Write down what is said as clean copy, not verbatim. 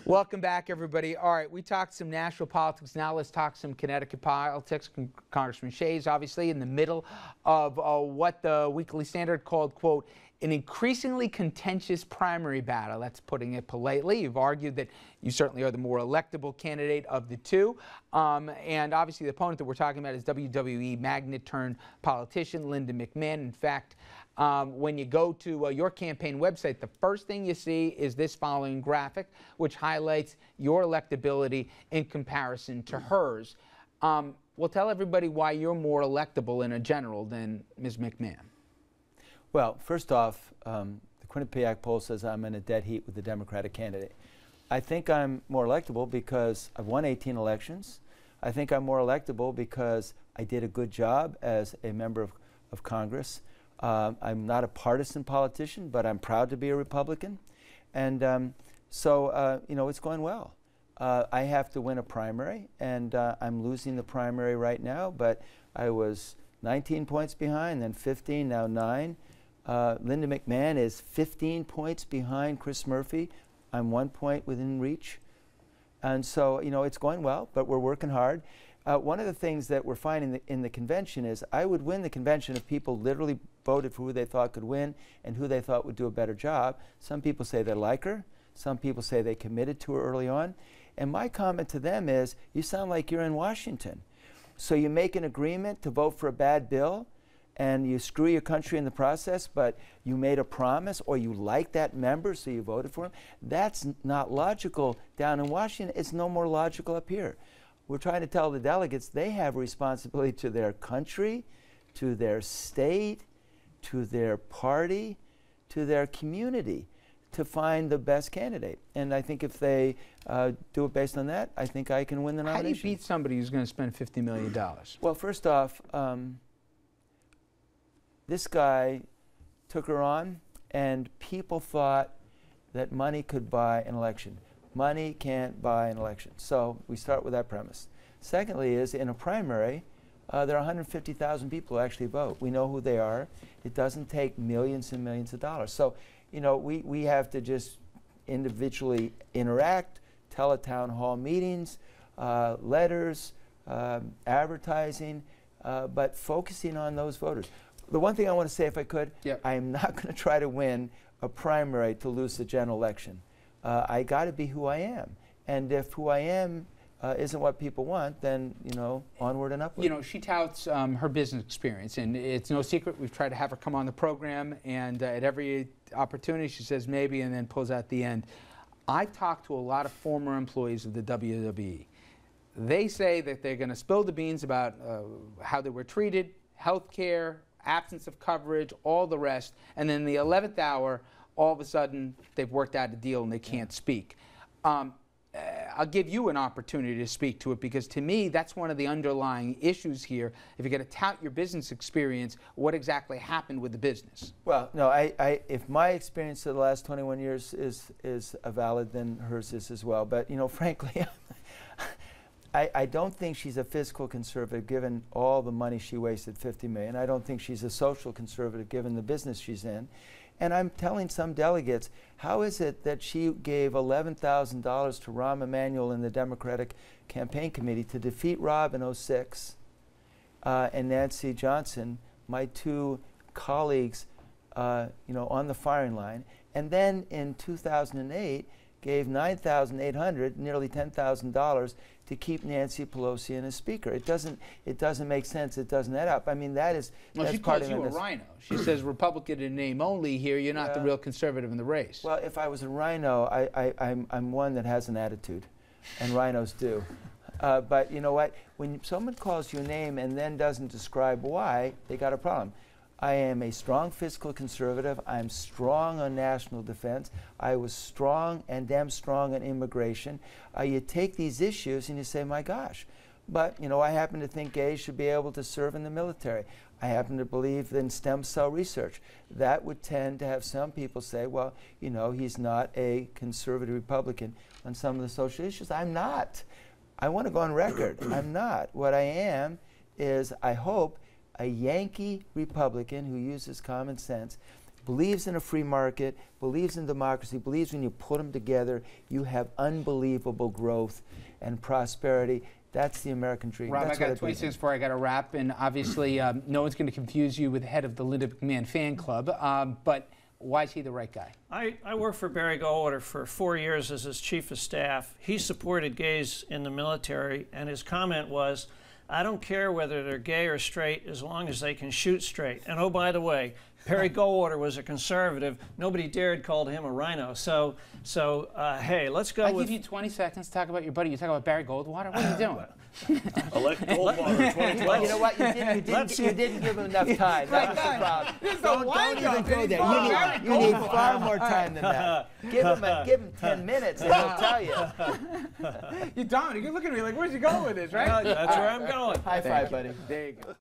Welcome back, everybody. All right, we talked some national politics. Now let's talk some Connecticut politics. Congressman Shays, obviously, in the middle of what the Weekly Standard called, quote, an increasingly contentious primary battle. That's putting it politely. You've argued that you certainly are the more electable candidate of the two. And obviously, the opponent that we're talking about is WWE magnate turned politician Linda Mcmahon. In fact, when you go to your campaign website, the first thing you see is this following graphic, which highlights your electability in comparison to hers. Well, tell everybody why you're more electable in a general than Ms. McMahon. Well, first off, the Quinnipiac poll says I'm in a dead heat with the Democratic candidate. I think I'm more electable because I've won 18 elections. I think I'm more electable because I did a good job as a member of Congress. I'm not a partisan politician, but I'm proud to be a Republican. And so, you know, it's going well. I have to win a primary, and I'm losing the primary right now, but I was 19 points behind, then 15, now 9. Linda McMahon is 15 points behind Chris Murphy. I'm 1 point within reach. And so, you know, it's going well, but we're working hard. One of the things that we're finding in the convention is I would win the convention if people literally voted for who they thought could win and who they thought would do a better job. Some people say they like her. Some people say they committed to her early on. And my comment to them is, you sound like you're in Washington. So you make an agreement to vote for a bad bill, and you screw your country in the process, but you made a promise, or you like that member, so you voted for him. That's not logical down in Washington. It's no more logical up here. We're trying to tell the delegates they have a responsibility to their country, to their state, to their party, to their community, to find the best candidate. And I think if they do it based on that, I think I can win the nomination. How do you beat somebody who's going to spend $50 million? Well, first off, this guy took her on, and people thought that money could buy an election. Money can't buy an election. So we start with that premise. Secondly is, in a primary, there are 150,000 people who actually vote. We know who they are. It doesn't take millions and millions of dollars. So, you know, we have to just individually interact, tele-town hall meetings, letters, advertising, but focusing on those voters. The one thing I want to say, if I could, I am not going to try to win a primary to lose the general election. I got to be who I am. And if who I am isn't what people want, then, you know, onward and upward. You know, she touts her business experience, and it's no secret. We've tried to have her come on the program, and at every opportunity she says maybe and then pulls out the end. I've talked to a lot of former employees of the WWE. They say that they're going to spill the beans about how they were treated, health care, absence of coverage, all the rest, and then the 11th hour, all of a sudden, they've worked out a deal and they can't speak. I'll give you an opportunity to speak to it, because to me, that's one of the underlying issues here. If you're going to tout your business experience, what exactly happened with the business? Well, no, if my experience of the last 21 years is valid, then hers is as well. But, you know, frankly, I don't think she's a fiscal conservative given all the money she wasted, $50 million. I don't think she's a social conservative given the business she's in. And I'm telling some delegates, how is it that she gave $11,000 to Rahm Emanuel in the Democratic Campaign Committee to defeat Rob in '06 and Nancy Johnson, my two colleagues, you know, on the firing line, and then in 2008 gave $9,800, nearly $10,000, to keep Nancy Pelosi in as Speaker. It doesn't make sense. It doesn't add up. I mean, that's she part calls you a rhino. She says Republican in name only here. You're not the real conservative in the race. Well, if I was a rhino, I'm one that has an attitude, and rhinos do. But you know what? When someone calls you a name and then doesn't describe why, they got a problem. I am a strong fiscal conservative. I'm strong on national defense. I was strong and am strong on immigration. You take these issues and you say, my gosh. But, you know, I happen to think gays should be able to serve in the military. I happen to believe in stem cell research. That would tend to have some people say, well, you know, he's not a conservative Republican on some of the social issues. I'm not. I want to go on record. I'm not. What I am is, I hope, a Yankee Republican who uses common sense. believes in a free market, believes in democracy, believes when you put them together, you have unbelievable growth and prosperity. That's the American dream. Rob, That's I got 20 seconds before I got to wrap, and obviously no one's going to confuse you with the head of the Linda Mcmahon fan club, but why is he the right guy? I worked for Barry Goldwater for 4 years as his chief of staff. He supported gays in the military, and his comment was, I don't care whether they're gay or straight as long as they can shoot straight. And oh, by the way, Barry Goldwater was a conservative. Nobody dared call him a rhino. So hey, let's go I with... give you 20 seconds to talk about your buddy. You talk about Barry Goldwater? What are you doing? Elect Goldwater 2012. You know what? You didn't give him enough time. That was the problem. Don't even go there. You need far more time than that. Give him 10 minutes and he'll tell you. You're Dominic. You're looking at me like, where's he going with this, right? That's where I'm going. High five, buddy. There you go.